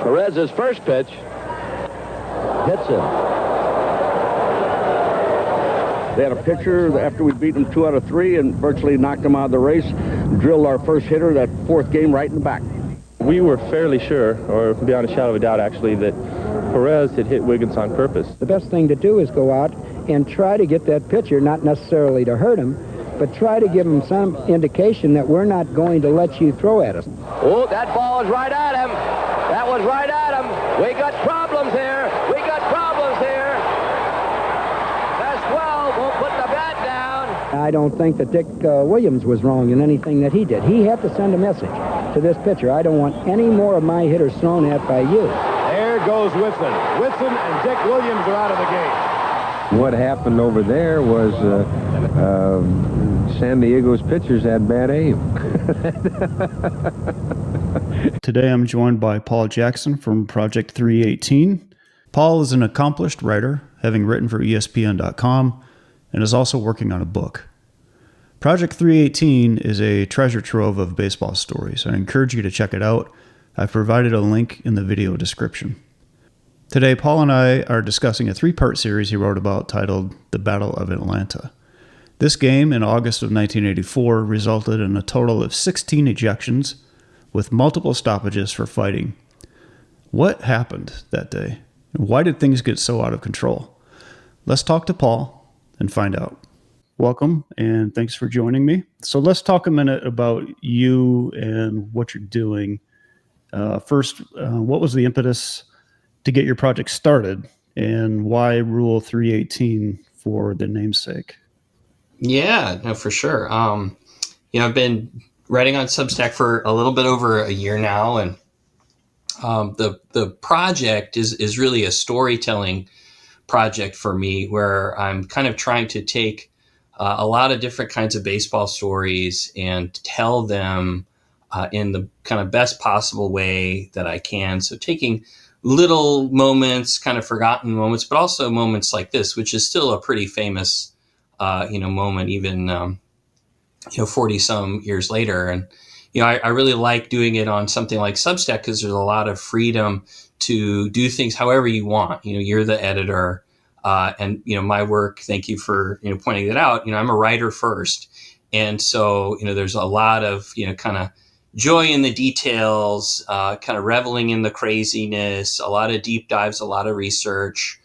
Perez's first pitch hits him. They had a pitcher after we beat them 2 out of 3 and virtually knocked them out of the race, drilled our first hitter that 4th game right in the back. We were fairly sure, or beyond a shadow of a doubt actually, that Perez had hit Wiggins on purpose. The best thing to do is go out and try to get that pitcher, not necessarily to hurt him, but try to give him some indication that we're not going to let you throw at us. Oh, that ball is right at him. That was right at him. We got problems here. We got problems here. That's 12. Won't put the bat down. I don't think that Dick Williams was wrong in anything that he did. He had to send a message to this pitcher. I don't want any more of my hitters thrown at by you. There goes Whitson. Whitson and Dick Williams are out of the game. What happened over there was San Diego's pitchers had bad aim. Today I'm joined by Paul Jackson from Project 318. Paul is an accomplished writer, having written for ESPN.com, and is also working on a book. Project 318 is a treasure trove of baseball stories. I encourage you to check it out. I've provided a link in the video description. Today, Paul and I are discussing a 3-part series he wrote about titled The Battle of Atlanta. This game in August of 1984 resulted in a total of 16 ejections with multiple stoppages for fighting. What happened that day? And why did things get so out of control? Let's talk to Paul and find out. Welcome, and thanks for joining me. So let's talk a minute about you and what you're doing. First, what was the impetus to get your project started, and why Rule 318 for the namesake? Yeah, no, for sure. I've been writing on Substack for a little bit over a year now, and the project is really a storytelling project for me, where I'm kind of trying to take a lot of different kinds of baseball stories and tell them in the kind of best possible way that I can. So taking little moments, kind of forgotten moments, but also moments like this, which is still a pretty famous, moment, even, 40 some years later. And, I really like doing it on something like Substack because there's a lot of freedom to do things however you want. You're the editor. And my work, thank you for, pointing that out. I'm a writer first. And so, there's a lot of, kind of joy in the details, kind of reveling in the craziness, a lot of deep dives, a lot of research,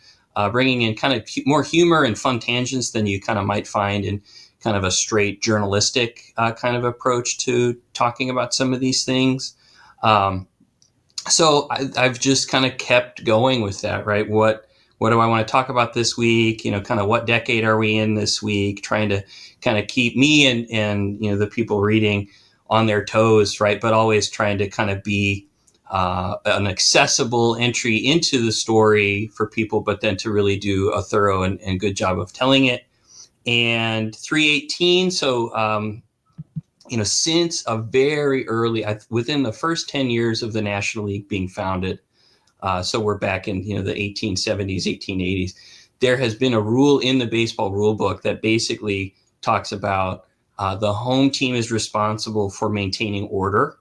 bringing in kind of more humor and fun tangents than you kind of might find in kind of a straight journalistic kind of approach to talking about some of these things. So I've just kind of kept going with that, right? What do I want to talk about this week? Kind of what decade are we in this week? Trying to kind of keep me and the people reading on their toes, right? But always trying to kind of be an accessible entry into the story for people, but then to really do a thorough and good job of telling it. And 318, so since a very early, within the first 10 years of the National League being founded, so we're back in the 1870s, 1880s, there has been a rule in the baseball rule book that basically talks about the home team is responsible for maintaining order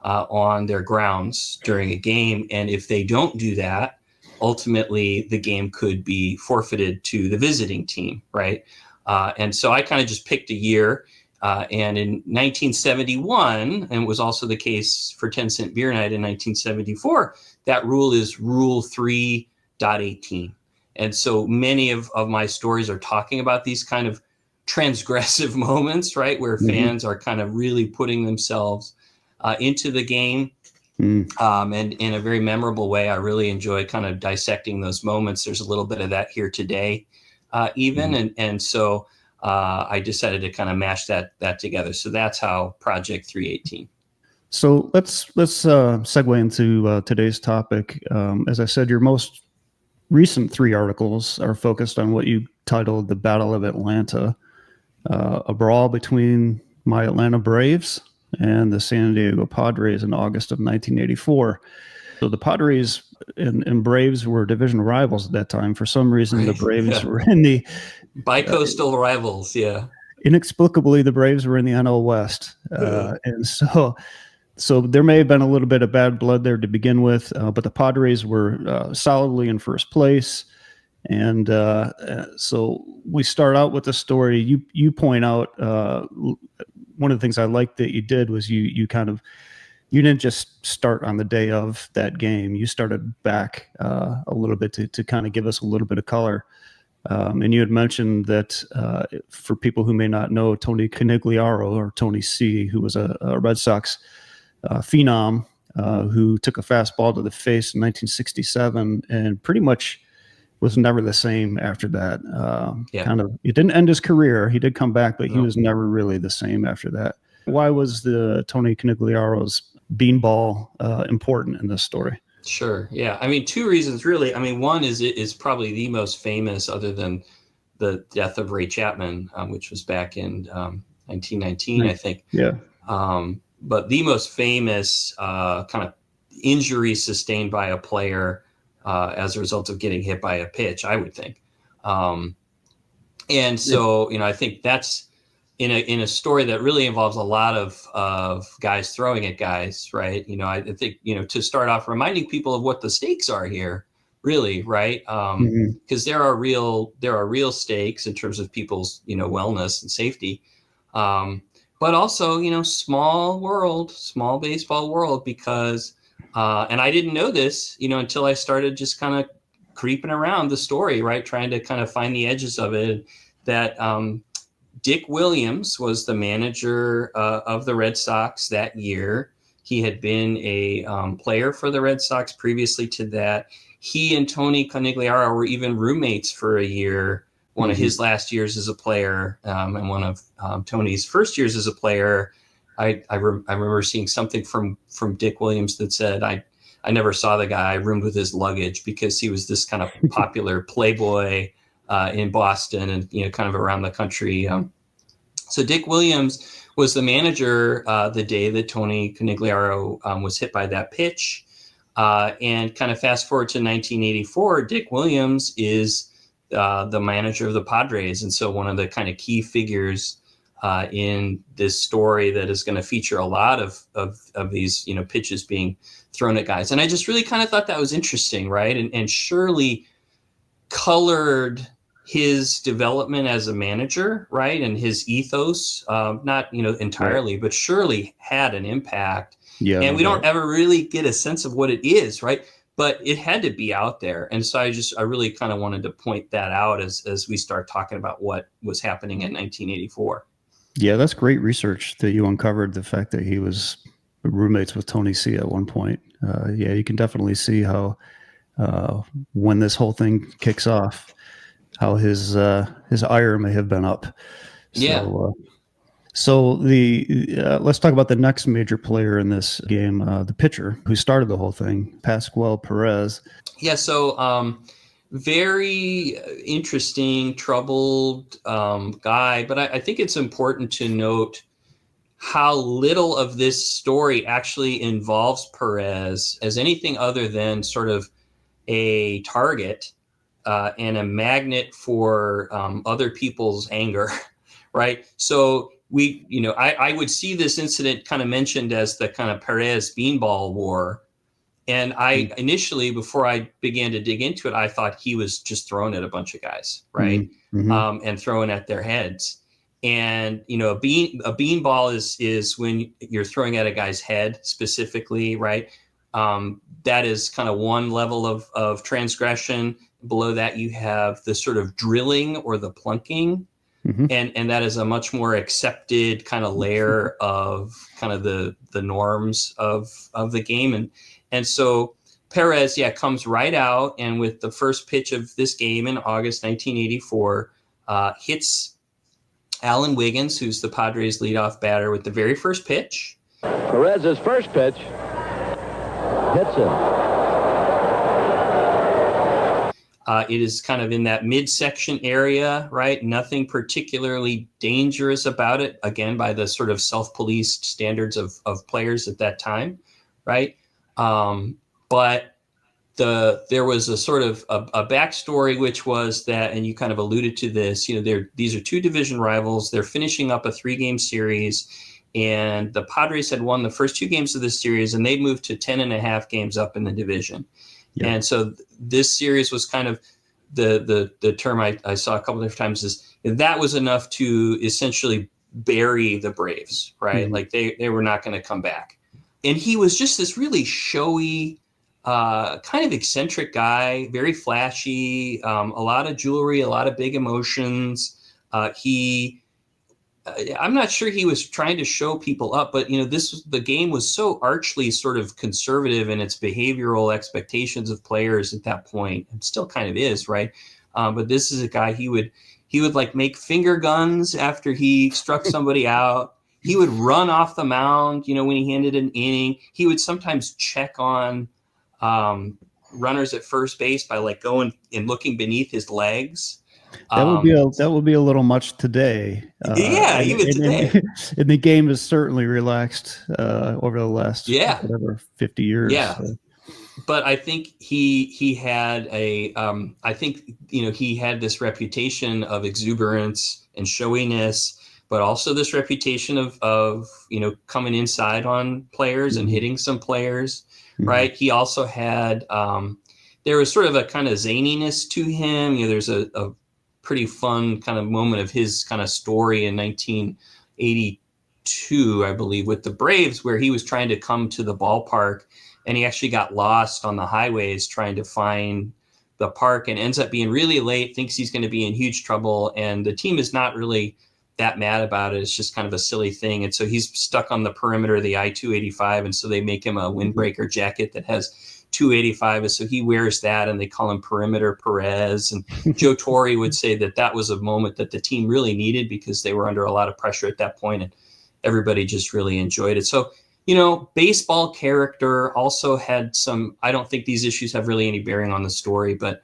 on their grounds during a game. And if they don't do that, ultimately the game could be forfeited to the visiting team, right? And so I kind of just picked a year. And in 1971, and it was also the case for 10 Cent Beer Night in 1974, that rule is Rule 3.18. And so many of my stories are talking about these kind of transgressive moments, right, where fans are kind of really putting themselves into the game. And in a very memorable way. I really enjoy kind of dissecting those moments. There's a little bit of that here today, even. And so I decided to kind of mash that together. So that's how Project 318. So let's segue into today's topic. As I said, your most recent 3 articles are focused on what you titled The Battle of Atlanta, a brawl between my Atlanta Braves and the San Diego Padres in August of 1984. So the Padres and Braves were division rivals at that time. For some reason, the Braves were in the bicoastal rivals. Yeah. Inexplicably, the Braves were in the NL West. And so So there may have been a little bit of bad blood there to begin with, but the Padres were solidly in first place. And so we start out with the story. You point out one of the things I liked that you did was you didn't just start on the day of that game. You started back a little bit to kind of give us a little bit of color. And you had mentioned that for people who may not know, Tony Conigliaro, or Tony C., who was a Red Sox phenom who took a fastball to the face in 1967 and pretty much was never the same after that. It didn't end his career. He did come back, but he was never really the same after that. Why was the Tony Conigliaro's beanball important in this story? Sure. Yeah. I mean, two reasons really. I mean, one is it is probably the most famous, other than the death of Ray Chapman, which was back in 1919, I think. Yeah. But the most famous kind of injury sustained by a player as a result of getting hit by a pitch, I would think. And so, I think that's in a story that really involves a lot of guys throwing at guys, right? I think, to start off reminding people of what the stakes are here, really, right? Because there are real stakes in terms of people's, wellness and safety. But also, small baseball world, because, and I didn't know this, until I started just kind of creeping around the story, right? Trying to kind of find the edges of it, that Dick Williams was the manager of the Red Sox that year. He had been a player for the Red Sox previously to that. He and Tony Conigliaro were even roommates for a year, one of his last years as a player, and one of Tony's first years as a player. I remember seeing something from Dick Williams that said, I never saw the guy. I roomed with his luggage because he was this kind of popular playboy in Boston and, kind of around the country. So Dick Williams was the manager the day that Tony Conigliaro was hit by that pitch. And kind of fast forward to 1984, Dick Williams is the manager of the Padres. And so one of the kind of key figures in this story that is going to feature a lot of these, pitches being thrown at guys. And I just really kind of thought that was interesting, right? And surely colored his development as a manager, right? And his ethos, not, entirely, but surely had an impact. Yeah. And we don't ever really get a sense of what it is, right? But it had to be out there. And so I really kind of wanted to point that out as we start talking about what was happening in 1984. Yeah, that's great research that you uncovered, the fact that he was roommates with Tony C. at one point. Yeah, you can definitely see how when this whole thing kicks off, how his ire may have been up. So, yeah. So let's talk about the next major player in this game, the pitcher who started the whole thing, Pascual Perez. Yeah. So very interesting, troubled guy. But I think it's important to note how little of this story actually involves Perez as anything other than sort of a target and a magnet for other people's anger, right? So I would see this incident kind of mentioned as the kind of Perez beanball war. And I initially, before I began to dig into it, I thought he was just throwing at a bunch of guys, right? And throwing at their heads. And, a beanball is when you're throwing at a guy's head specifically, right? That is kind of one level of transgression. Below that, you have the sort of drilling or the plunking. And that is a much more accepted kind of layer of kind of the norms of the game. And so Perez, comes right out, and with the first pitch of this game in August 1984, hits Alan Wiggins, who's the Padres' leadoff batter, with the very first pitch. Perez's first pitch hits him. It is kind of in that midsection area, right? Nothing particularly dangerous about it, again, by the sort of self-policed standards of players at that time, right? But there was a sort of a backstory, which was that, and you kind of alluded to this, these are two division rivals. They're finishing up a 3-game series, and the Padres had won the first 2 games of this series, and they moved to 10.5 games up in the division. Yeah. And so this series was kind of the term I saw a couple different times is that was enough to essentially bury the Braves, right? Mm-hmm. Like they were not going to come back. And he was just this really showy, kind of eccentric guy, very flashy, a lot of jewelry, a lot of big emotions. I'm not sure he was trying to show people up, but the game was so archly sort of conservative in its behavioral expectations of players at that point, and still kind of is, right? But this is a guy he would like make finger guns after he struck somebody out. He would run off the mound, when he ended an inning. He would sometimes check on runners at first base by like going and looking beneath his legs. That would be a little much today. Even today. And the game is certainly relaxed over the last 50 years. Yeah. So. But I think he had he had this reputation of exuberance and showiness, but also this reputation of coming inside on players and hitting some players, right? He also had there was sort of a kind of zaniness to him. There's a pretty fun kind of moment of his kind of story in 1982, I believe, with the Braves, where he was trying to come to the ballpark and he actually got lost on the highways trying to find the park and ends up being really late, thinks he's going to be in huge trouble. And the team is not really that mad about it. It's just kind of a silly thing. And so he's stuck on the perimeter of the I-285. And so they make him a windbreaker jacket that has 285. And so he wears that and they call him Perimeter Perez. And Joe Torre would say that was a moment that the team really needed because they were under a lot of pressure at that point and everybody just really enjoyed it. So, baseball character also had some, I don't think these issues have really any bearing on the story, but,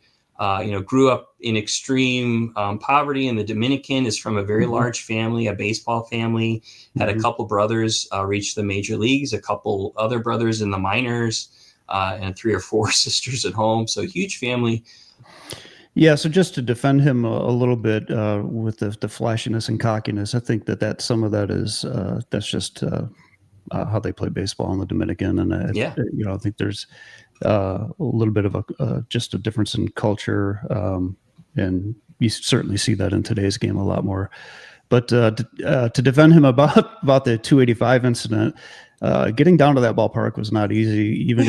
grew up in extreme poverty in the Dominican, is from a very large family, a baseball family, had a couple brothers reach the major leagues, a couple other brothers in the minors, and 3 or 4 sisters at home. So huge family. Yeah. So just to defend him a little bit with the flashiness and cockiness, I think that some of that is that's just how they play baseball in the Dominican. And I think there's a little bit of just a difference in culture. And you certainly see that in today's game a lot more. But to defend him about the 285 incident, getting down to that ballpark was not easy. Even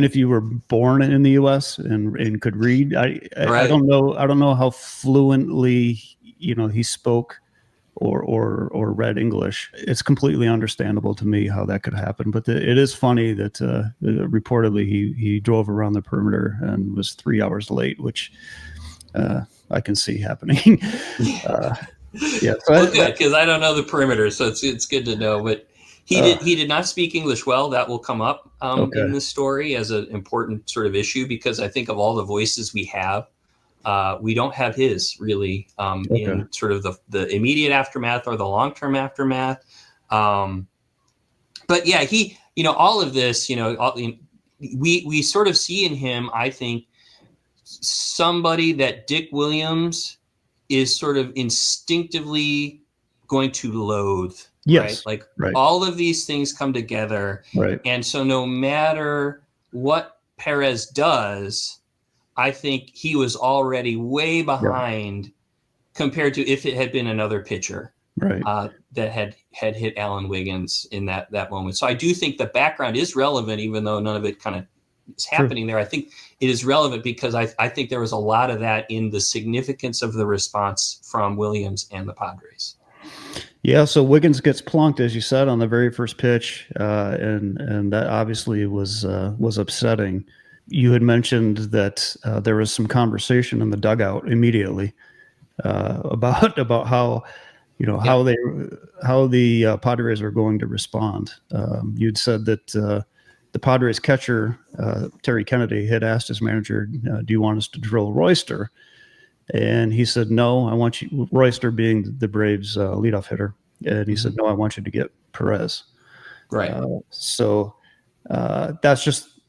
if you were born in the U.S. and could read, I don't know how fluently he spoke or read English. It's completely understandable to me how that could happen. But it is funny that reportedly he drove around the perimeter and was 3 hours late, which I can see happening. Yeah, well, good, because I don't know the perimeter, so it's good to know. But he did not speak English well. That will come up in this story as an important sort of issue, because I think of all the voices we have, we don't have his really in sort of the immediate aftermath or the long-term aftermath. But yeah, he, all of this, we sort of see in him, I think, somebody that Dick Williams is sort of instinctively going to loathe. Yes. Right? All of these things come together. Right. And so no matter what Perez does, I think he was already way behind compared to if it had been another pitcher that had hit Alan Wiggins in that moment. So I do think the background is relevant, even though none of it kind of is happening there. I think it is relevant because I think there was a lot of that in the significance of the response from Williams and the Padres. Yeah, so Wiggins gets plunked, as you said, on the very first pitch, and that obviously was upsetting. You had mentioned that there was some conversation in the dugout immediately about how how the Padres were going to respond. You'd said that the Padres catcher, Terry Kennedy, had asked his manager, do you want us to drill Royster? And he said, no, I want you, Royster being the Braves leadoff hitter. And he said, no, I want you to get Perez. Right. So that's just,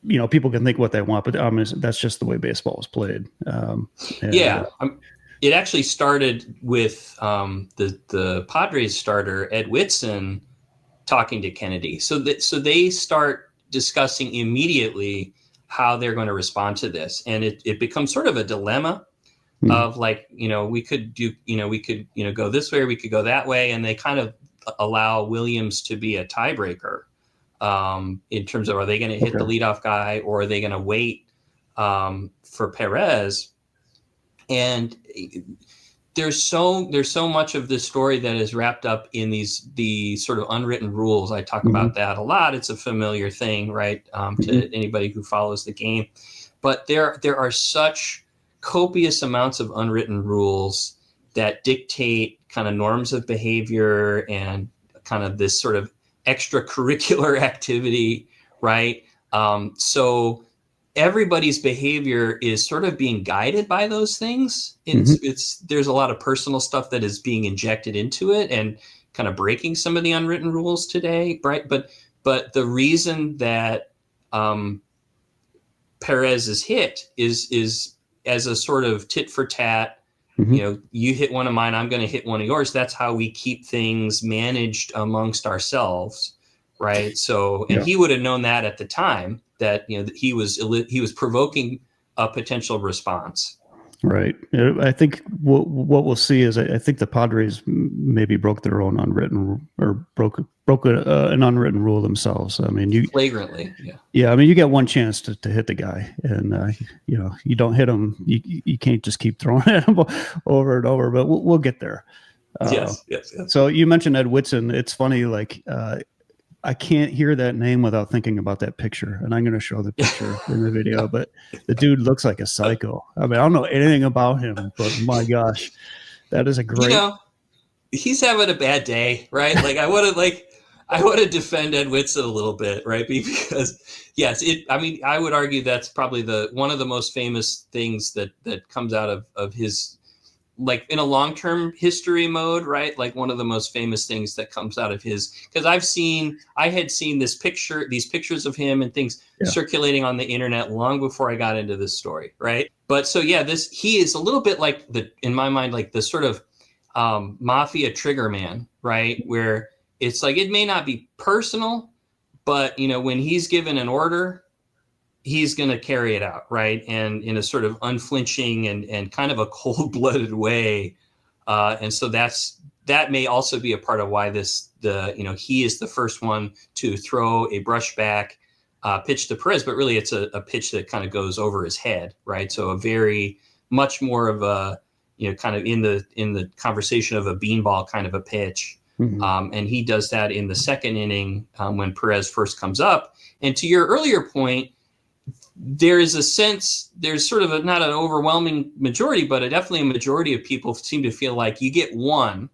people can think what they want, but that's just the way baseball is played. it actually started with the Padres starter Ed Whitson talking to Kennedy. So they start discussing immediately how they're going to respond to this, and it becomes sort of a dilemma of like, we could go this way or we could go that way, and they kind of allow Williams to be a tiebreaker in terms of, are they going to hit the leadoff guy or are they going to wait for Perez? And there's so much of this story that is wrapped up in the sort of unwritten rules. I talk about that a lot. It's a familiar thing, right, to anybody who follows the game. But there are such copious amounts of unwritten rules that dictate kind of norms of behavior and kind of this sort of extracurricular activity, right? So everybody's behavior is sort of being guided by those things. There's a lot of personal stuff that is being injected into it and kind of breaking some of the unwritten rules today, right? But the reason that Perez is hit is as a sort of tit for tat. You hit one of mine, I'm going to hit one of yours. That's how we keep things managed amongst ourselves, right? So, and he would have known that at the time, that that he was provoking a potential response. Right. I think what we'll see is I think the Padres maybe broke their own unwritten or broke an unwritten rule themselves. I mean, flagrantly. Yeah. I mean, you get one chance to hit the guy, and you don't hit him. You can't just keep throwing at him over and over. But we'll get there. Yes. So you mentioned Ed Whitson. It's funny, like. I can't hear that name without thinking about that picture, and I'm going to show the picture in the video, but the dude looks like a psycho. I mean, I don't know anything about him, but my gosh, that is a great... he's having a bad day, right? Like I want to defend Ed Whitson a little bit, right? Because yes, I would argue that's probably one of the most famous things that comes out of his, like in a long-term history mode, right? Like one of the most famous things that comes out of his, because I had seen these pictures of him and things circulating on the internet long before I got into this story, right? But so he is a little bit like in my mind, like the sort of mafia trigger man, right? Where it's like, it may not be personal, but when he's given an order, he's going to carry it out, right? And in a sort of unflinching and kind of a cold-blooded way. And so that may also be a part of why he is the first one to throw a brushback pitch to Perez, but really it's a pitch that kind of goes over his head, right? So a very much more of a, kind of in the conversation of a beanball kind of a pitch. And he does that in the second inning when Perez first comes up. And to your earlier point, there's sort of not an overwhelming majority, but definitely a majority of people seem to feel like you get one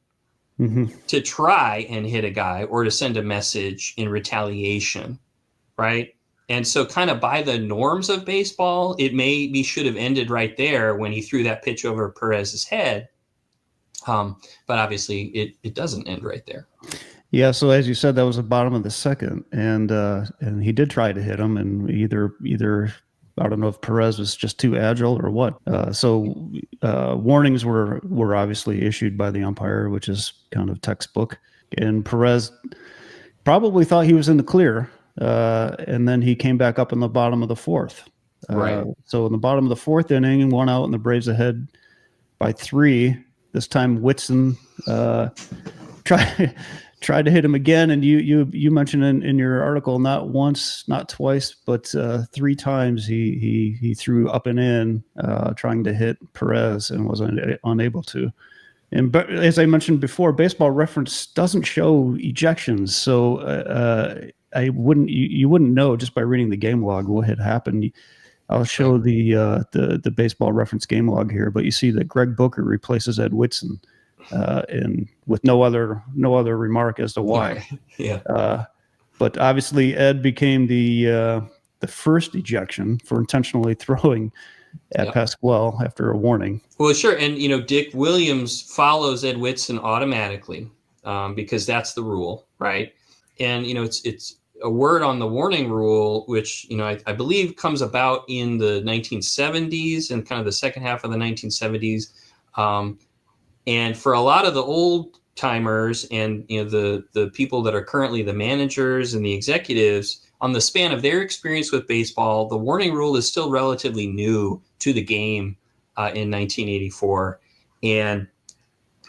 to try and hit a guy or to send a message in retaliation, right? And so kind of by the norms of baseball, it maybe should have ended right there when he threw that pitch over Perez's head. But obviously it doesn't end right there. Yeah, so as you said, that was the bottom of the second, and he did try to hit him, and either I don't know if Perez was just too agile or what. So warnings were obviously issued by the umpire, which is kind of textbook. And Perez probably thought he was in the clear, and then he came back up in the bottom of the fourth. Right. So in the bottom of the fourth inning, 1 out, and the Braves ahead by 3. This time Whitson tried to hit him again, and you mentioned in your article not once, not twice, but 3 times he threw up and in trying to hit Perez and was unable to. And as I mentioned before, Baseball Reference doesn't show ejections, so you wouldn't know just by reading the game log what had happened. I'll show the Baseball Reference game log here, but you see that Greg Booker replaces Ed Whitson. And with no other remark as to why. Yeah. But obviously Ed became the first ejection for intentionally throwing at Pasquale after a warning. Well, sure. And, Dick Williams follows Ed Whitson automatically because that's the rule, right? And, it's a word on the warning rule, which, I believe comes about in the 1970s and kind of the second half of the 1970s. And for a lot of the old timers and the people that are currently the managers and the executives, on the span of their experience with baseball, the warning rule is still relatively new to the game in 1984. And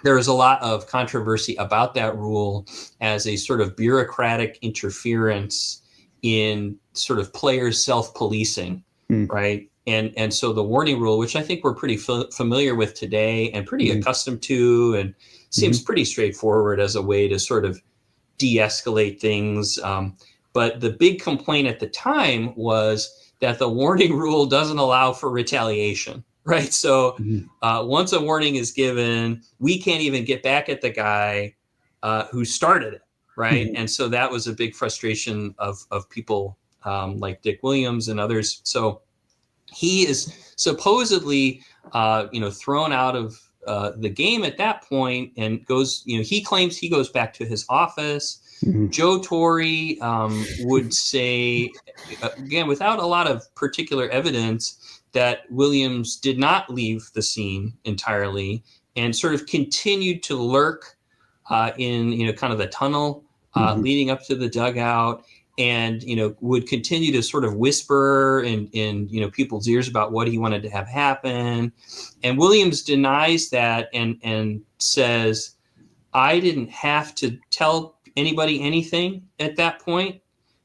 there was a lot of controversy about that rule as a sort of bureaucratic interference in sort of players self-policing, right? And so the warning rule, which I think we're pretty familiar with today and pretty accustomed to, and seems pretty straightforward as a way to sort of de-escalate things. But the big complaint at the time was that the warning rule doesn't allow for retaliation, right? So once a warning is given, we can't even get back at the guy who started it, right? And so that was a big frustration of people like Dick Williams and others. So he is supposedly, thrown out of the game at that point and goes, he claims he goes back to his office. Joe Torre would say, again, without a lot of particular evidence, that Williams did not leave the scene entirely and sort of continued to lurk in, kind of the tunnel leading up to the dugout, and, would continue to sort of whisper in people's ears about what he wanted to have happen. And Williams denies that and says, I didn't have to tell anybody anything at that point.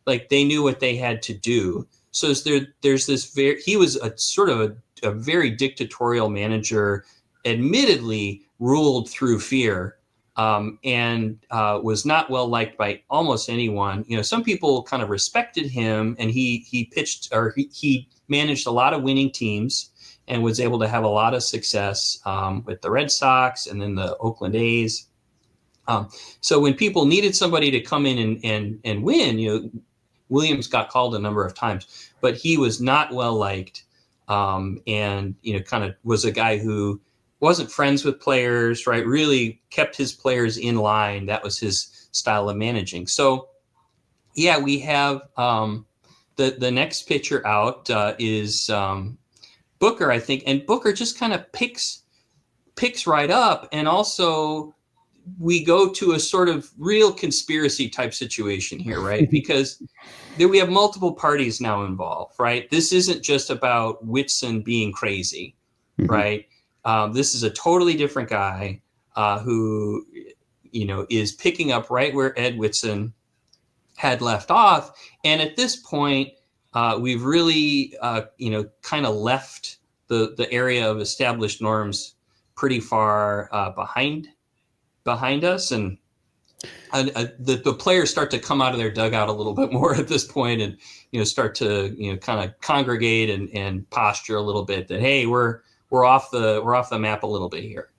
Like, they knew what they had to do. So there's this he was a sort of a very dictatorial manager, admittedly ruled through fear, and was not well liked by almost anyone. Some people kind of respected him, and he pitched, or he managed a lot of winning teams and was able to have a lot of success with the Red Sox and then the Oakland A's. So when people needed somebody to come in and win, Williams got called a number of times, but he was not well liked, and kind of was a guy who wasn't friends with players, right? Really kept his players in line. That was his style of managing. So, yeah, we have the next pitcher out is Booker, I think, and Booker just kind of picks right up, and also we go to a sort of real conspiracy type situation here, right? Because we have multiple parties now involved, right? This isn't just about Whitson being crazy, right? This is a totally different guy who, is picking up right where Ed Whitson had left off. And at this point, we've really, kind of left the area of established norms pretty far behind us. And the players start to come out of their dugout a little bit more at this point and, start to, kind of congregate and posture a little bit that, hey, we're off the map a little bit here.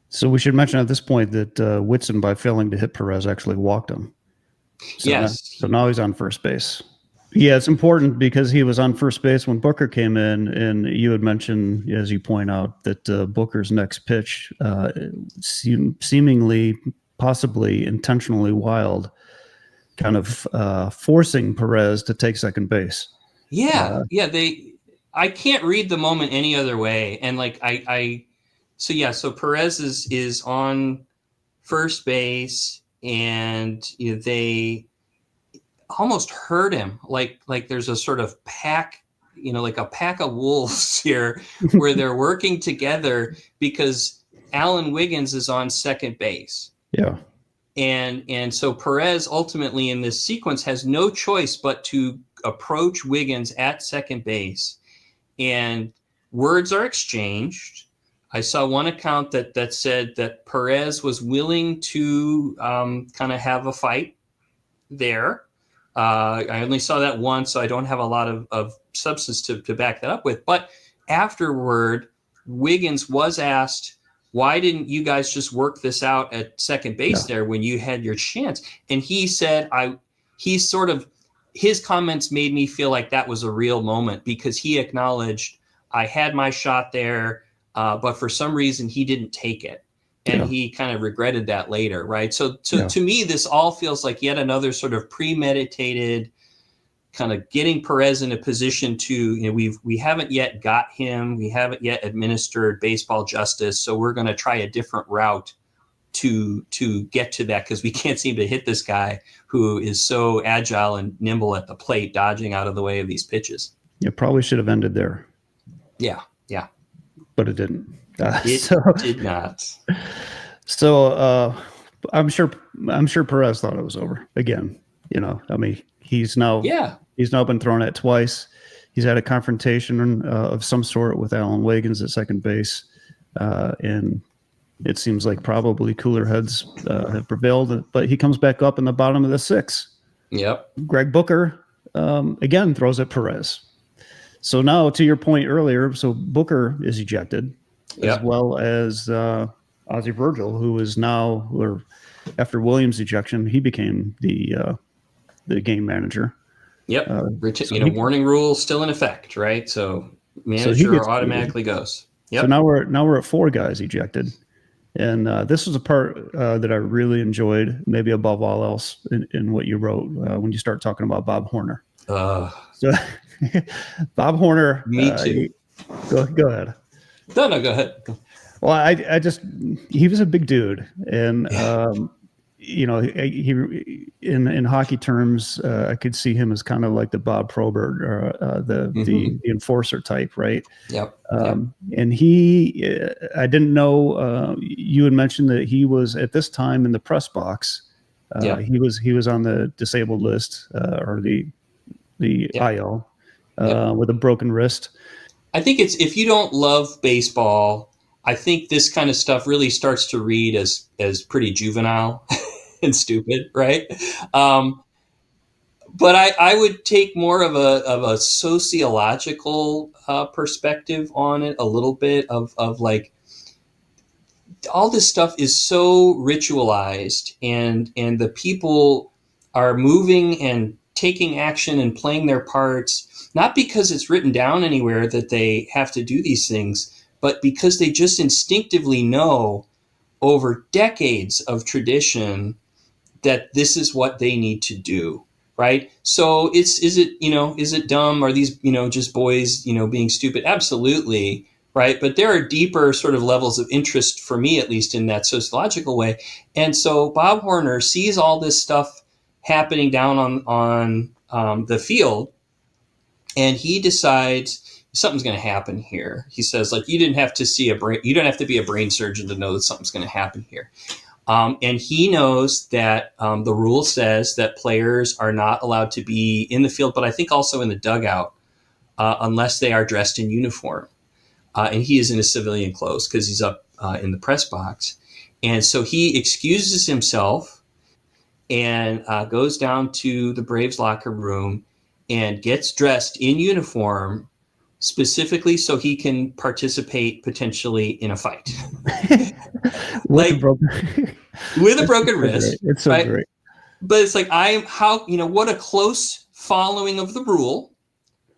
So we should mention at this point that Whitson, by failing to hit Perez, actually walked him. So yes. Now he's on first base. Yeah, it's important because he was on first base when Booker came in, and you had mentioned, as you point out, that Booker's next pitch, seemingly, possibly intentionally wild, kind of forcing Perez to take second base. Yeah, I can't read the moment any other way. And so Perez is on first base, and they almost hurt him. Like there's a sort of pack, like a pack of wolves here where they're working together because Alan Wiggins is on second base. Yeah. And so Perez ultimately in this sequence has no choice but to approach Wiggins at second base, and words are exchanged. I saw one account that said that Perez was willing to kind of have a fight there. I only saw that once, so I don't have a lot of substance to back that up with. But afterward, Wiggins was asked, why didn't you guys just work this out at second base there when you had your chance? And he said, his comments made me feel like that was a real moment, because he acknowledged, I had my shot there, but for some reason he didn't take it. And he kind of regretted that later, right? So to me, this all feels like yet another sort of premeditated kind of getting Perez in a position to, we haven't yet got him. We haven't yet administered baseball justice. So we're going to try a different route to get to that, because we can't seem to hit this guy who is so agile and nimble at the plate, dodging out of the way of these pitches. It probably should have ended there. Yeah. But it didn't. It did not. So I'm sure Perez thought it was over again. He's now been thrown at twice. He's had a confrontation of some sort with Alan Wiggins at second base, and it seems like probably cooler heads have prevailed. But he comes back up in the bottom of the sixth. Yep. Greg Booker again throws at Perez. So now, to your point earlier, so Booker is ejected, as well as Ozzie Virgil, who is now, or after Williams' ejection, he became the game manager. Yep. Warning rule still in effect, right? So manager automatically goes. Yep. So now we're at 4 guys ejected. And this was a part that I really enjoyed, maybe above all else, in what you wrote when you start talking about Bob Horner. So Bob Horner. Me too. Go ahead. No, go ahead. Well, I just, he was a big dude, and he in hockey terms, I could see him as kind of like the Bob Probert, or the enforcer type, right? Yep. And I didn't know. You had mentioned that he was at this time in the press box. He was on the disabled list, or the IL, with a broken wrist. I think if you don't love baseball, I think this kind of stuff really starts to read as pretty juvenile and stupid, right? But I would take more of a sociological perspective on it, a little bit of like, all this stuff is so ritualized, and the people are moving and taking action and playing their parts, not because it's written down anywhere that they have to do these things, but because they just instinctively know over decades of tradition that this is what they need to do, right? So is it dumb? Are these, just boys, being stupid? Absolutely, right? But there are deeper sort of levels of interest, for me at least, in that sociological way. And so Bob Horner sees all this stuff happening down on the field, and he decides something's going to happen here. He says, like, you don't have to be a brain surgeon to know that something's going to happen here. And he knows that the rule says that players are not allowed to be in the field, but I think also in the dugout, unless they are dressed in uniform. And he is in his civilian clothes because he's up in the press box. And so he excuses himself and goes down to the Braves locker room and gets dressed in uniform, specifically so he can participate potentially in a fight. With a broken wrist. It's so great. But it's like, what a close following of the rule,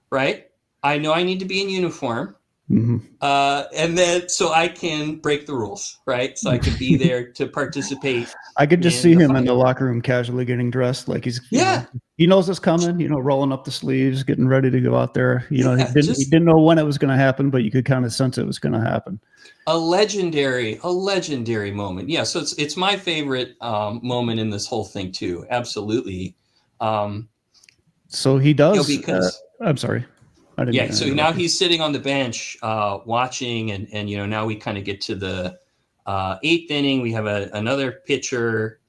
right? I know I need to be in uniform. Mm-hmm. And then so I can break the rules, right? So I can be there to participate. I could just see him in the locker room casually getting dressed, like he's he knows it's coming, rolling up the sleeves, getting ready to go out there. He didn't know when it was going to happen, but you could kind of sense it was going to happen. A legendary moment. Yeah, so it's my favorite moment in this whole thing too. Absolutely. So he does. Because I'm sorry. So now he's sitting on the bench watching, and now we kind of get to the 8th inning. We have another pitcher,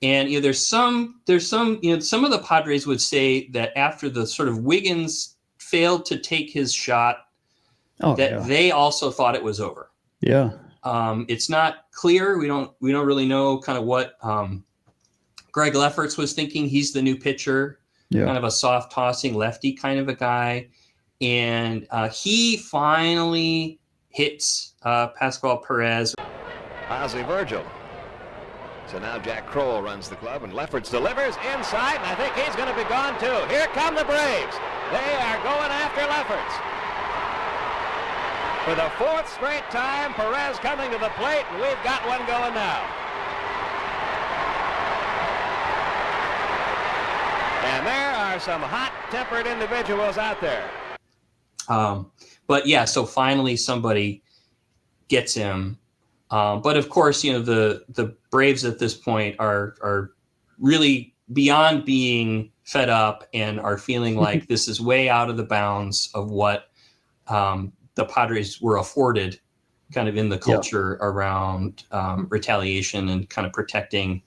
and there's some of the Padres would say that after the sort of Wiggins failed to take his shot, they also thought it was over. Yeah. It's not clear. We don't really know kind of what Greg Lefferts was thinking. He's the new pitcher, kind of a soft tossing lefty kind of a guy. And he finally hits Pascual Perez. Ozzie Virgil. So now Jack Kroll runs the club, and Lefferts delivers inside, and I think he's going to be gone too. Here come the Braves. They are going after Lefferts. For the 4th straight time, Perez coming to the plate, and we've got one going now. And there are are some hot-tempered individuals out there. But yeah, so finally somebody gets him. But of course, the Braves at this point are really beyond being fed up and are feeling like this is way out of the bounds of what the Padres were afforded kind of in the culture around retaliation and kind of protecting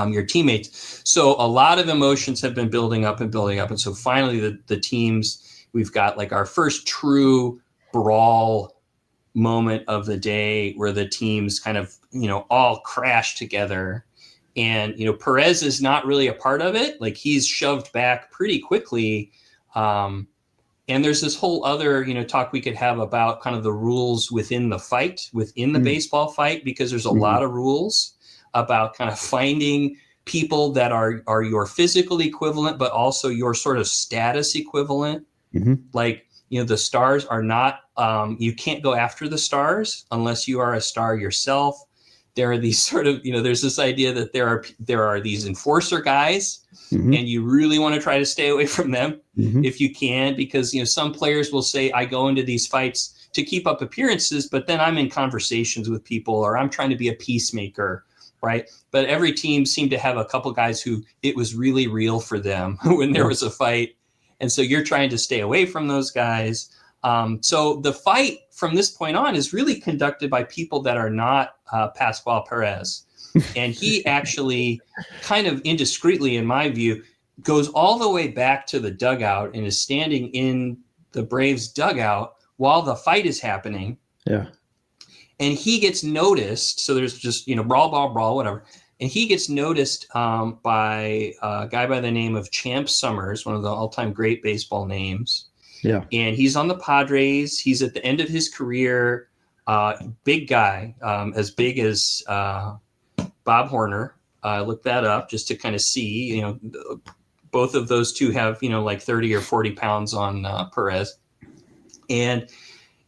your teammates. So a lot of emotions have been building up. And so finally the teams, we've got like our first true brawl moment of the day where the teams kind of, all crash together. And, Perez is not really a part of it. Like he's shoved back pretty quickly. And there's this whole other, talk we could have about kind of the rules within the fight, within the baseball fight, because there's a lot of rules about kind of finding people that are your physical equivalent, but also your sort of status equivalent. Like, the stars are not, you can't go after the stars unless you are a star yourself. There are these sort of, there's this idea that there are these enforcer guys, and you really want to try to stay away from them if you can, because, some players will say, I go into these fights to keep up appearances, but then I'm in conversations with people, or I'm trying to be a peacemaker, right? But every team seemed to have a couple guys who it was really real for them when there was a fight. And so you're trying to stay away from those guys. So the fight from this point on is really conducted by people that are not Pascual Perez. And he actually kind of indiscreetly, in my view, goes all the way back to the dugout and is standing in the Braves dugout while the fight is happening. Yeah. And he gets noticed. So there's just, brawl, whatever. And he gets noticed by a guy by the name of Champ Summers, one of the all-time great baseball names. Yeah. And he's on the Padres. He's at the end of his career. Big guy, as big as Bob Horner. I looked that up just to kind of see, both of those two have, like 30 or 40 pounds on Perez. And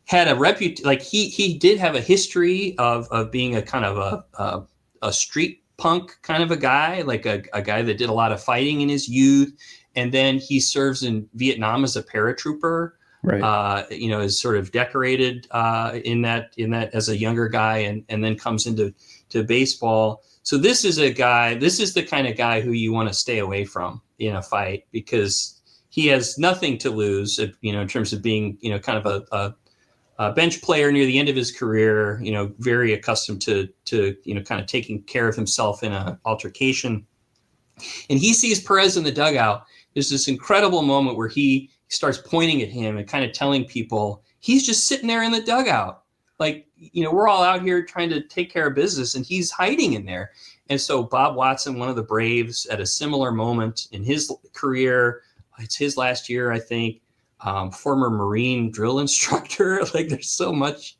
had a reputation, like he did have a history of being a kind of a street punk kind of a guy, like a guy that did a lot of fighting in his youth. And then he serves in Vietnam as a paratrooper, right? Is sort of decorated in that as a younger guy, and then comes into baseball. So this is the kind of guy who you want to stay away from in a fight, because he has nothing to lose, in terms of being, kind of a bench player near the end of his career, very accustomed to kind of taking care of himself in an altercation. And he sees Perez in the dugout. There's this incredible moment where he starts pointing at him and kind of telling people he's just sitting there in the dugout. Like, we're all out here trying to take care of business, and he's hiding in there. And so Bob Watson, one of the Braves, at a similar moment in his career, it's his last year, I think, former Marine drill instructor. Like, there's so much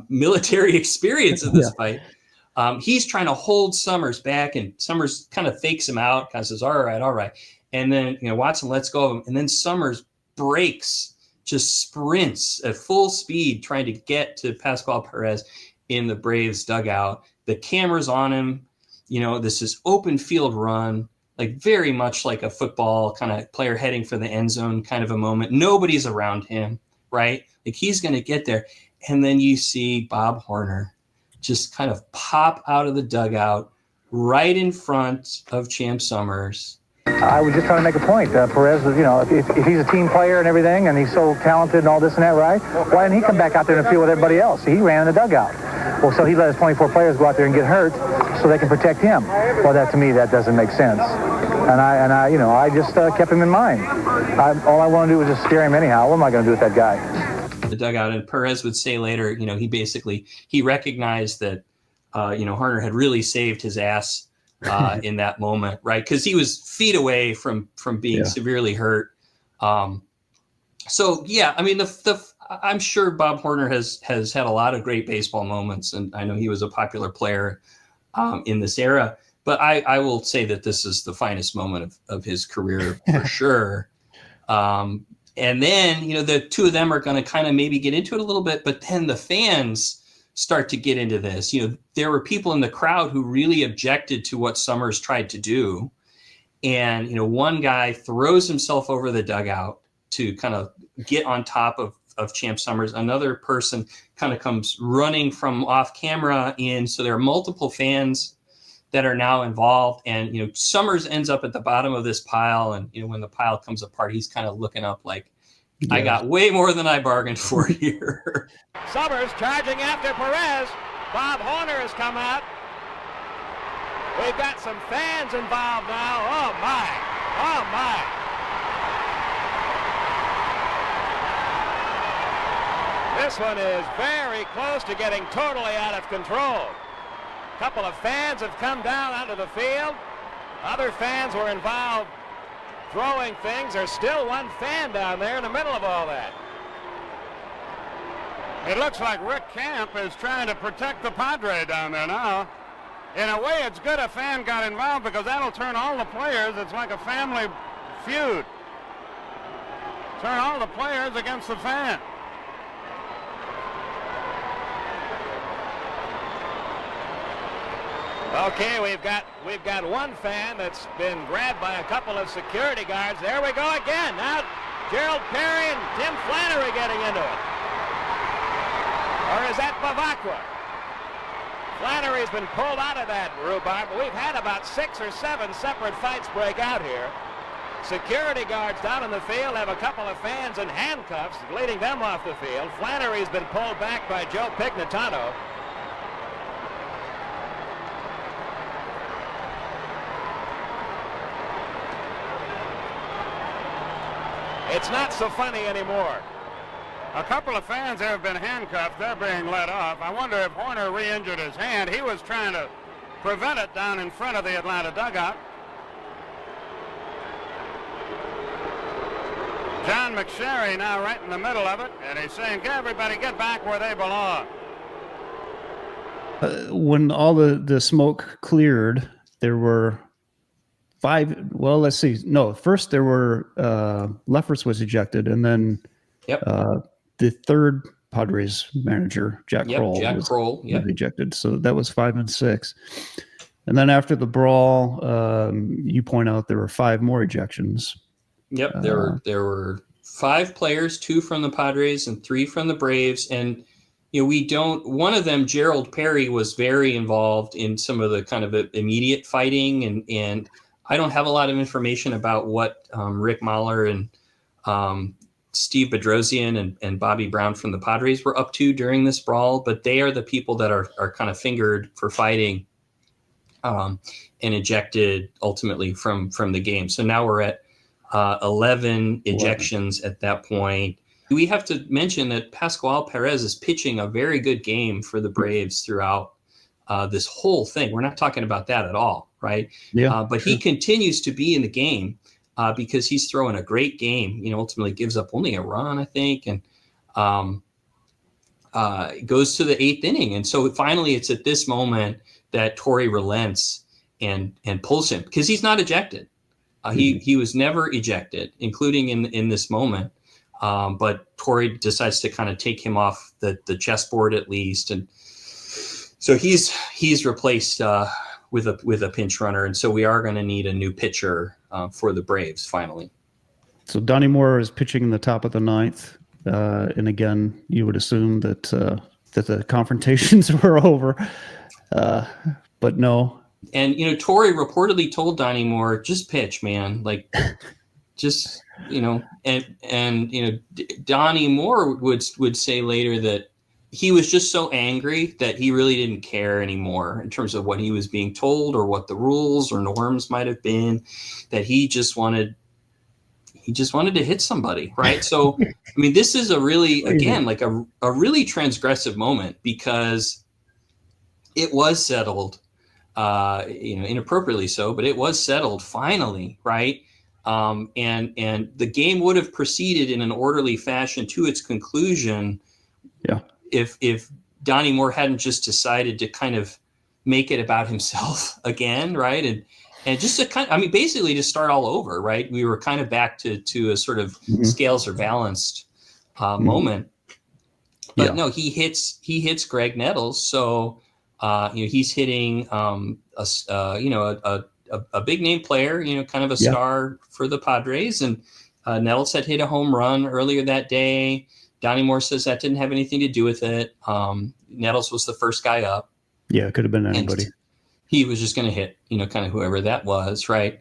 military experience in this fight. He's trying to hold Summers back, and Summers kind of fakes him out, kind of says, all right. And then, Watson lets go of him. And then Summers breaks, just sprints at full speed, trying to get to Pascual Perez in the Braves dugout. The camera's on him. This is open field run, like very much like a football kind of player heading for the end zone kind of a moment. Nobody's around him, right? Like, he's going to get there. And then you see Bob Horner just kind of pop out of the dugout right in front of Champ Summers. I was just trying to make a point. Perez was, if he's a team player and everything, and he's so talented and all this and that, right? Why didn't he come back out there and field with everybody else? He ran in the dugout. Well, so he let his 24 players go out there and get hurt so they can protect him. Well, to me, that doesn't make sense. And I just kept him in mind. All I want to do was just scare him anyhow. What am I going to do with that guy? The dugout, and Perez would say later, he recognized that, Horner had really saved his ass in that moment, right? Because he was feet away from being severely hurt. So yeah, I mean, I'm sure Bob Horner has had a lot of great baseball moments, and I know he was a popular player in this era. But I will say that this is the finest moment of his career for sure. And then, the two of them are going to kind of maybe get into it a little bit, but then the fans start to get into this. There were people in the crowd who really objected to what Summers tried to do. And, one guy throws himself over the dugout to kind of get on top of Champ Summers. Another person kind of comes running from off camera in. So there are multiple fans that are now involved. And, Summers ends up at the bottom of this pile. And, when the pile comes apart, he's kind of looking up like, I got way more than I bargained for here. Summers charging after Perez. Bob Horner has come out. We've got some fans involved now. Oh, my. Oh, my. This one is very close to getting totally out of control. A couple of fans have come down onto the field. Other fans were involved throwing things. There's still one fan down there in the middle of all that. It looks like Rick Camp is trying to protect the Padre down there now. In a way, it's good a fan got involved because that'll turn all the players. It's like a family feud. Turn all the players against the fan. Okay, we've got one fan that's been grabbed by a couple of security guards. There we go again. Now Gerald Perry and Tim Flannery getting into it. Or is that Bavacqua? Flannery's been pulled out of that rhubarb. We've had about 6 or 7 separate fights break out here. Security guards down in the field have a couple of fans in handcuffs leading them off the field. Flannery's been pulled back by Joe Pignatano. It's not so funny anymore. A couple of fans have been handcuffed. They're being let off. I wonder if Horner re-injured his hand. He was trying to prevent it down in front of the Atlanta dugout. John McSherry now right in the middle of it, and he's saying, everybody get back where they belong. When all the smoke cleared, there were 5. Well, let's see. No, first there were Lefferts was ejected, and then the third Padres manager, Jack Kroll, was ejected. So that was 5 and 6. And then after the brawl, you point out there were 5 more ejections. Yep, there were 5 players, 2 from the Padres and 3 from the Braves, and one of them, Gerald Perry, was very involved in some of the kind of immediate fighting, and I don't have a lot of information about what Rick Mahler and Steve Bedrosian and Bobby Brown from the Padres were up to during this brawl, but they are the people that are kind of fingered for fighting and ejected ultimately from the game. So now we're at 11 ejections at that point. We have to mention that Pascual Perez is pitching a very good game for the Braves throughout this whole thing. We're not talking about that at all, right? Yeah. But he continues to be in the game because he's throwing a great game. Ultimately gives up only a run, I think, and goes to the 8th inning. And so finally, it's at this moment that Torrey relents and pulls him because he's not ejected. He was never ejected, including in this moment. But Torrey decides to kind of take him off the chessboard at least, and so he's replaced with a pinch runner, and so we are going to need a new pitcher for the Braves finally. So Donnie Moore is pitching in the top of the 9th, and again, you would assume that the confrontations were over, but no. And Torrey reportedly told Donnie Moore, "Just pitch, man. Like, just and Donnie Moore would say later that he was just so angry that he really didn't care anymore in terms of what he was being told or what the rules or norms might have been, that he just wanted to hit somebody, right? So, I mean, this is a really, again, like a really transgressive moment because it was settled, inappropriately so, but it was settled finally, right? And the game would have proceeded in an orderly fashion to its conclusion. Yeah. If Donnie Moore hadn't just decided to kind of make it about himself again, right? And just to basically to start all over, right? We were kind of back to a sort of scales are balanced moment. But no, he hits Greg Nettles. So, he's hitting, a a big name player, kind of a star for the Padres. And Nettles had hit a home run earlier that day. Donnie Moore says that didn't have anything to do with it. Nettles was the first guy up. Yeah, it could have been anybody. And he was just going to hit, kind of whoever that was, right?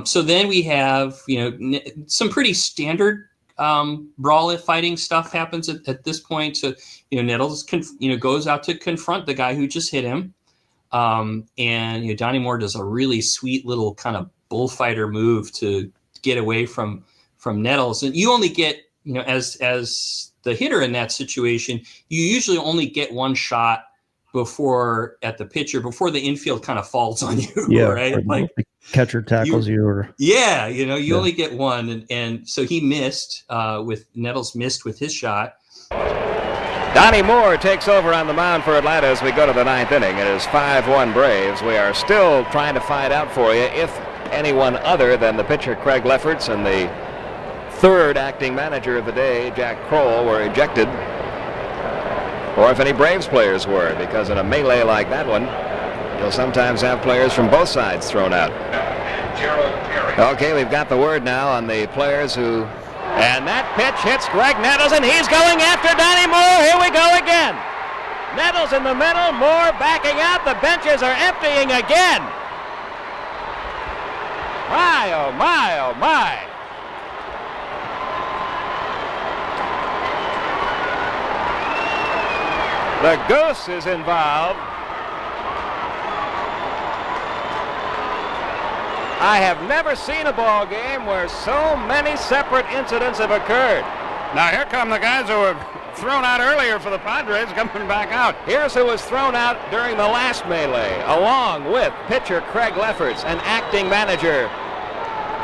So then we have, some pretty standard brawl fighting stuff happens at this point. So, Nettles, goes out to confront the guy who just hit him. And Donnie Moore does a really sweet little kind of bullfighter move to get away from Nettles. And you only get, as the hitter in that situation, you usually only get one shot before the infield kind of falls on you, right? Like the catcher tackles you, or you only get one, and so he missed Nettles missed with his shot. Donnie Moore takes over on the mound for Atlanta as we go to the ninth inning. It is 5-1 Braves. We are still trying to find out for you if anyone other than the pitcher Craig Lefferts and the third acting manager of the day, Jack Kroll, were ejected, or if any Braves players were, because in a melee like that one, you'll sometimes have players from both sides thrown out. Okay, we've got the word now on the players who... And that pitch hits Greg Nettles, and he's going after Donnie Moore. Here we go again. Nettles in the middle, Moore backing out. The benches are emptying again. My, oh my, oh my. The Goose is involved. I have never seen a ball game where so many separate incidents have occurred. Now here come the guys who were thrown out earlier for the Padres coming back out. Here's who was thrown out during the last melee, along with pitcher Craig Lefferts and acting manager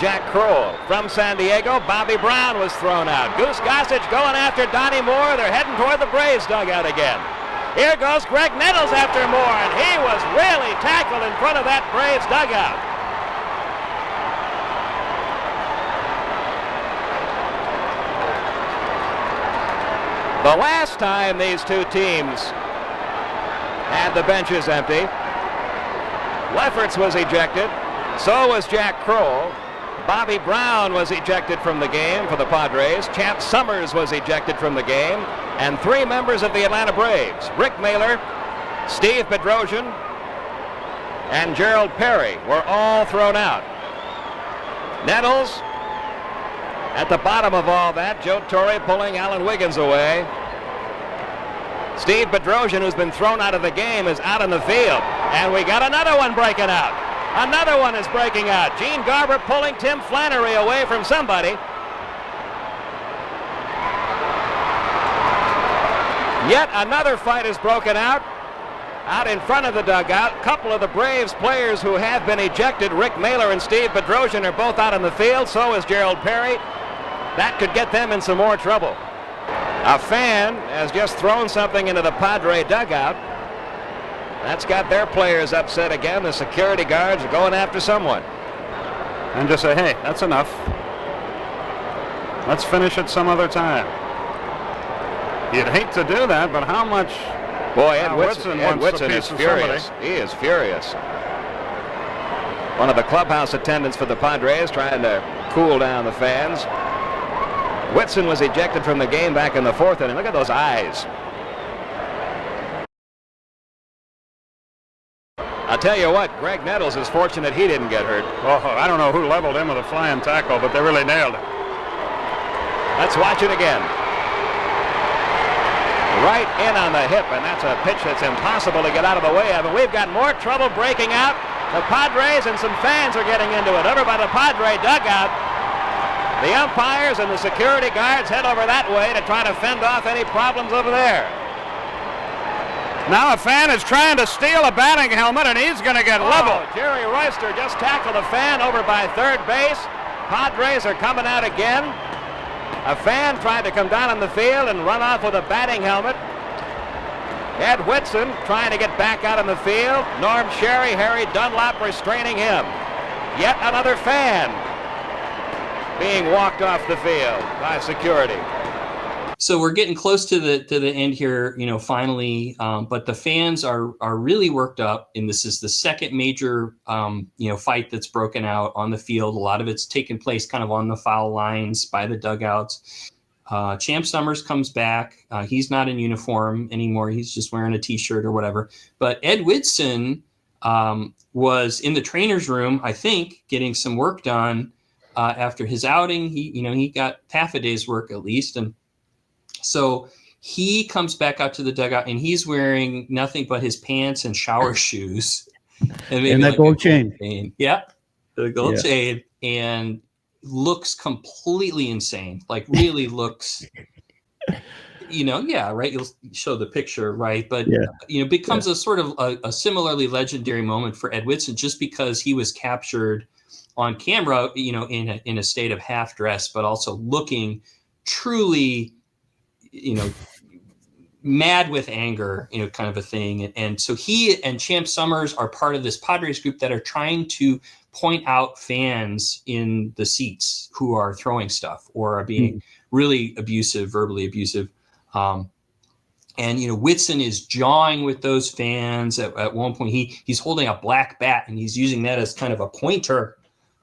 Jack Kroll. From San Diego, Bobby Brown was thrown out. Goose Gossage going after Donnie Moore. They're heading toward the Braves dugout again. Here goes Greg Nettles after Moore, and he was really tackled in front of that Braves dugout. The last time these two teams had the benches empty, Lefferts was ejected, so was Jack Kroll. Bobby Brown was ejected from the game for the Padres. Champ Summers was ejected from the game. And three members of the Atlanta Braves, Rick Mailer, Steve Bedrosian, and Gerald Perry, were all thrown out. Nettles at the bottom of all that, Joe Torre pulling Alan Wiggins away. Steve Bedrosian, who's been thrown out of the game, is out in the field. And we got another one breaking out. Another one is breaking out. Gene Garber pulling Tim Flannery away from somebody. Yet another fight is broken out in front of the dugout. A couple of the Braves players who have been ejected, Rick Mailer and Steve Bedrosian, are both out in the field. So is Gerald Perry. That could get them in some more trouble. A fan has just thrown something into the Padre dugout. That's got their players upset again. The security guards are going after someone. And just say, hey, that's enough. Let's finish it some other time. You'd hate to do that, but how much... Boy, Ed Whitson is furious. He is furious. One of the clubhouse attendants for the Padres trying to cool down the fans. Whitson was ejected from the game back in the fourth inning. Look at those eyes. I'll tell you what, Greg Nettles is fortunate he didn't get hurt. Oh, I don't know who leveled him with a flying tackle, but they really nailed it. Let's watch it again. Right in on the hip, and that's a pitch that's impossible to get out of the way of. And we've got more trouble breaking out. The Padres and some fans are getting into it. Over by the Padre dugout, the umpires and the security guards head over that way to try to fend off any problems over there. Now a fan is trying to steal a batting helmet, and he's going to get leveled. Jerry Royster just tackled a fan over by third base. Padres are coming out again. A fan tried to come down on the field and run off with a batting helmet. Ed Whitson trying to get back out on the field. Norm Sherry, Harry Dunlop restraining him. Yet another fan being walked off the field by security. So we're getting close to the end here, finally. But the fans are really worked up, and this is the second major fight that's broken out on the field. A lot of it's taken place kind of on the foul lines by the dugouts. Champ Summers comes back. He's not in uniform anymore. He's just wearing a T-shirt or whatever. But Ed Whitson was in the trainer's room, I think, getting some work done after his outing. He got half a day's work at least, and so he comes back out to the dugout, and he's wearing nothing but his pants and shower shoes, and that gold chain. Yeah, the gold chain, and looks completely insane. Like really looks, right? You'll show the picture, right? But becomes a sort of a similarly legendary moment for Ed Whitson, just because he was captured on camera, in a state of half dress, but also looking truly, mad with anger, kind of a thing. And so he and Champ Summers are part of this Padres group that are trying to point out fans in the seats who are throwing stuff or are being really abusive, verbally abusive. And Whitson is jawing with those fans. At one point, he's holding a black bat, and he's using that as kind of a pointer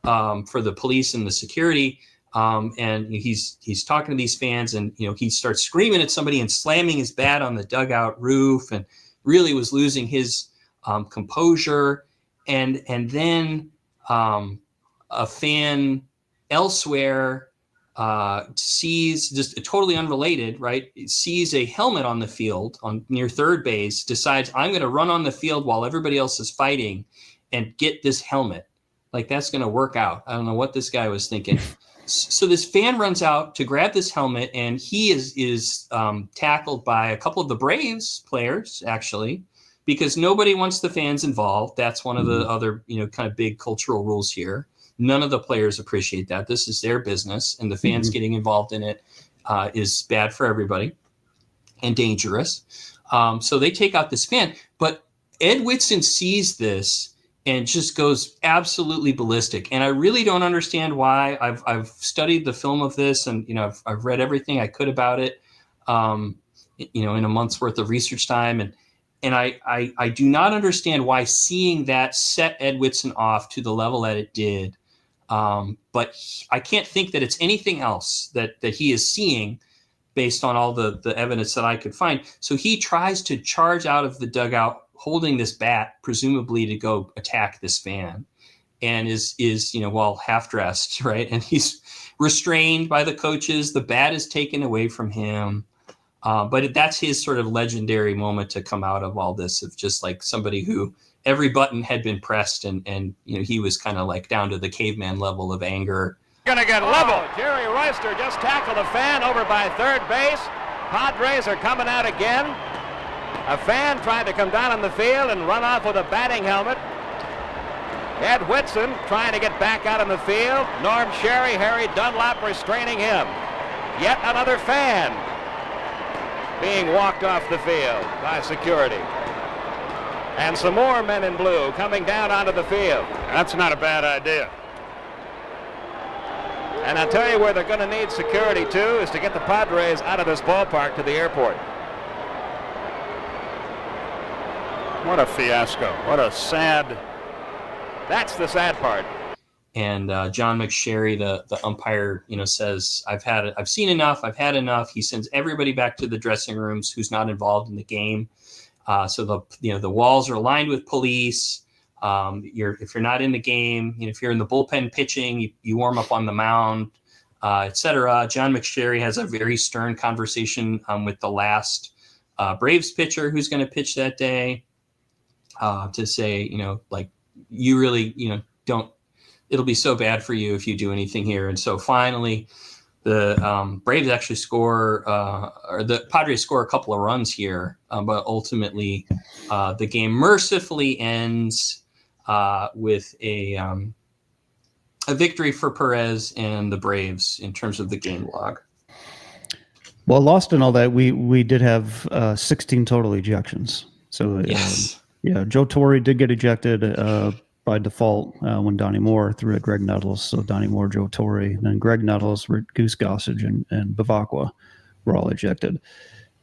for the police and the security. And he's talking to these fans, and he starts screaming at somebody and slamming his bat on the dugout roof, and really was losing his composure. And then a fan elsewhere sees, just totally unrelated, right? Sees a helmet on the field near third base, decides, I'm going to run on the field while everybody else is fighting and get this helmet. Like, that's going to work out. I don't know what this guy was thinking. So this fan runs out to grab this helmet, and he is tackled by a couple of the Braves players, actually, because nobody wants the fans involved. That's one of the other, kind of big cultural rules here. None of the players appreciate that. This is their business, and the fans getting involved in it is bad for everybody and dangerous. So they take out this fan, but Ed Whitson sees this and just goes absolutely ballistic. And I really don't understand why. I've studied the film of this, and I've read everything I could about it, in a month's worth of research time, and I do not understand why seeing that set Ed Whitson off to the level that it did. But I can't think that it's anything else that he is seeing based on all the evidence that I could find. So he tries to charge out of the dugout holding this bat, presumably to go attack this fan, and is half dressed, right? And he's restrained by the coaches. The bat is taken away from him. But that's his sort of legendary moment to come out of all this, of just like somebody who every button had been pressed, and he was kind of like down to the caveman level of anger. Gonna get level. Jerry Royster just tackled a fan over by third base. Padres are coming out again. A fan tried to come down on the field and run off with a batting helmet. Ed Whitson trying to get back out on the field. Norm Sherry, Harry Dunlap restraining him. Yet another fan being walked off the field by security. And some more men in blue coming down onto the field. That's not a bad idea. And I'll tell you where they're going to need security too, is to get the Padres out of this ballpark to the airport. What a fiasco. What a sad... That's the sad part. And John McSherry, the umpire, says, I've seen enough. I've had enough. He sends everybody back to the dressing rooms who's not involved in the game. So the walls are lined with police. If you're not in the game, if you're in the bullpen pitching, you warm up on the mound, etc. John McSherry has a very stern conversation with the last Braves pitcher who's going to pitch that day, to say, you really, don't. It'll be so bad for you if you do anything here. And so finally, the Braves actually score, or the Padres score a couple of runs here, but ultimately the game mercifully ends with a victory for Perez and the Braves in terms of the game log. Well, lost in all that, we did have 16 total ejections. So yes. Joe Torre did get ejected by default when Donnie Moore threw at Greg Nettles. So Donnie Moore, Joe Torre, and then Greg Nettles, Goose Gossage, and Bavacqua Brawl ejected.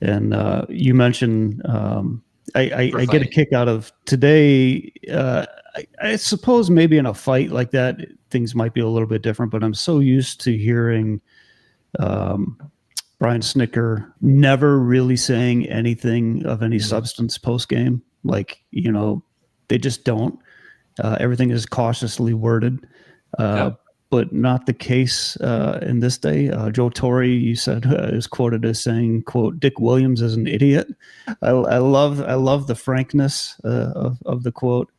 And you mentioned I get a kick out of today. I suppose maybe in a fight like that, things might be a little bit different, but I'm so used to hearing Brian Snicker never really saying anything of any substance post game. Like, they just don't. Everything is cautiously worded. But not the case in this day. Joe Torre, you said, is quoted as saying, "quote Dick Williams is an idiot." I love the frankness of the quote.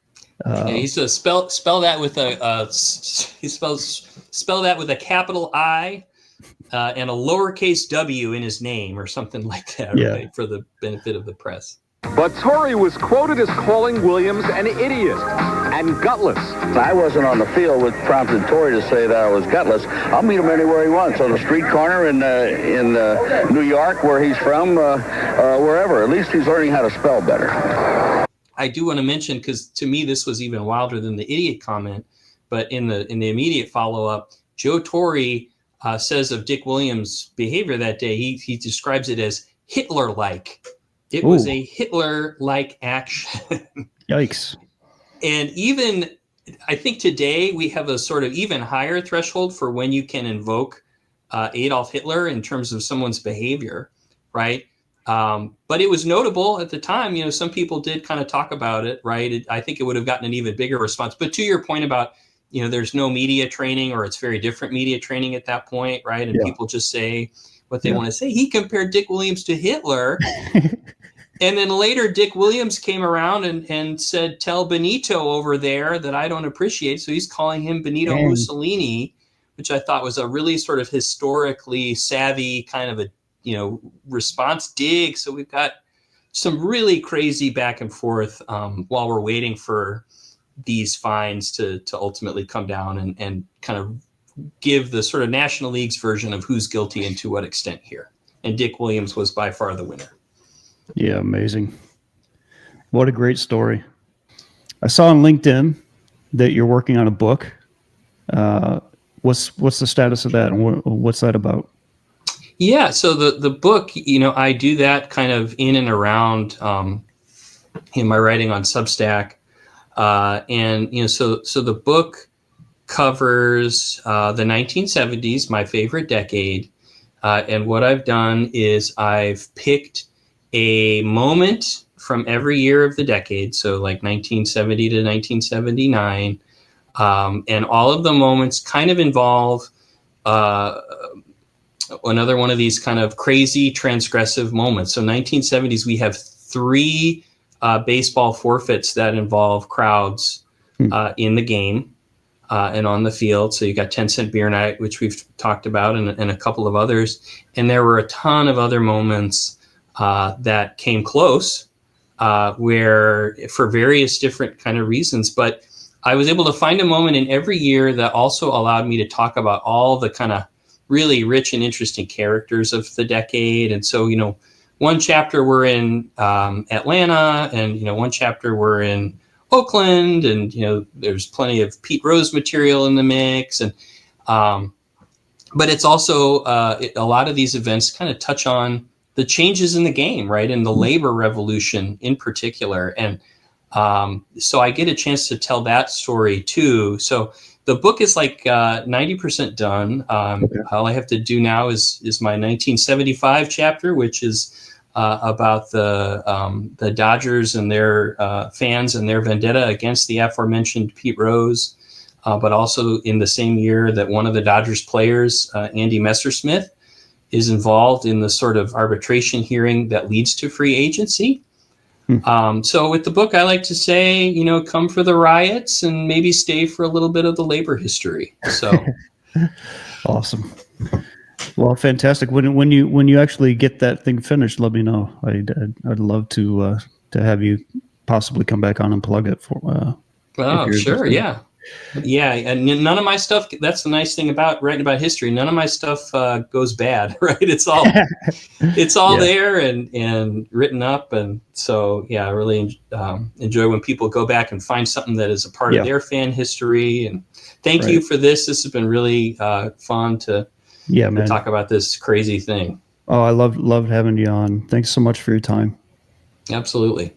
He says spell that with spell that with a capital I and a lowercase w in his name or something like that, right? For the benefit of the press. But Torre was quoted as calling Williams an idiot and gutless. I wasn't on the field, which prompted Torre to say that I was gutless. I'll meet him anywhere he wants, on the street corner in New York, where he's from, wherever. At least he's learning how to spell better. I do want to mention, because to me this was even wilder than the idiot comment, but in the immediate follow-up, Joe Torre says of Dick Williams' behavior that day, he describes it as Hitler-like. It was a Hitler-like action. Yikes. And even, I think today we have a sort of even higher threshold for when you can invoke Adolf Hitler in terms of someone's behavior, right? But it was notable at the time. Some people did kind of talk about it, right? I think it would have gotten an even bigger response. But to your point about, there's no media training, or it's very different media training at that point, right? And people just say what they want to say. He compared Dick Williams to Hitler. And then later, Dick Williams came around and said, "Tell Benito over there that I don't appreciate." So he's calling him Benito Mussolini, which I thought was a really sort of historically savvy kind of a, response dig. So we've got some really crazy back and forth while we're waiting for these fines to ultimately come down and kind of give the sort of National League's version of who's guilty and to what extent here. And Dick Williams was by far the winner. Yeah, amazing. What a great story. I saw on LinkedIn that you're working on a book. What's the status of that, and what's that about? Yeah, so the book, I do that kind of in and around in my writing on Substack. And, so the book covers the 1970s, my favorite decade. And what I've done is I've picked a moment from every year of the decade, so like 1970 to 1979, and all of the moments kind of involve another one of these kind of crazy transgressive moments. So 1970s, we have 3 baseball forfeits that involve crowds in the game and on the field. So you got 10 Cent Beer Night, which we've talked about, and a couple of others. And there were a ton of other moments that came close, where for various different kind of reasons, but I was able to find a moment in every year that also allowed me to talk about all the kind of really rich and interesting characters of the decade. And so, one chapter we're in Atlanta, and, one chapter we're in Oakland, and, there's plenty of Pete Rose material in the mix. And, but it's also a lot of these events kind of touch on the changes in the game, right? And the labor revolution in particular. And so I get a chance to tell that story too. So the book is like 90% done. All I have to do now is my 1975 chapter, which is about the Dodgers and their fans and their vendetta against the aforementioned Pete Rose, but also in the same year that one of the Dodgers players, Andy Messersmith, is involved in the sort of arbitration hearing that leads to free agency. So with the book, I like to say, come for the riots and maybe stay for a little bit of the labor history. So awesome. Well, fantastic. When you actually get that thing finished, let me know. I'd love to have you possibly come back on and plug it for. Oh, sure. Yeah. Yeah, and none of my stuff, that's the nice thing about writing about history. None of my stuff goes bad, right? It's all there and written up. And so, I really enjoy when people go back and find something that is a part of their fan history. And thank you for this. This has been really fun to talk about this crazy thing. Oh, I loved having you on. Thanks so much for your time. Absolutely.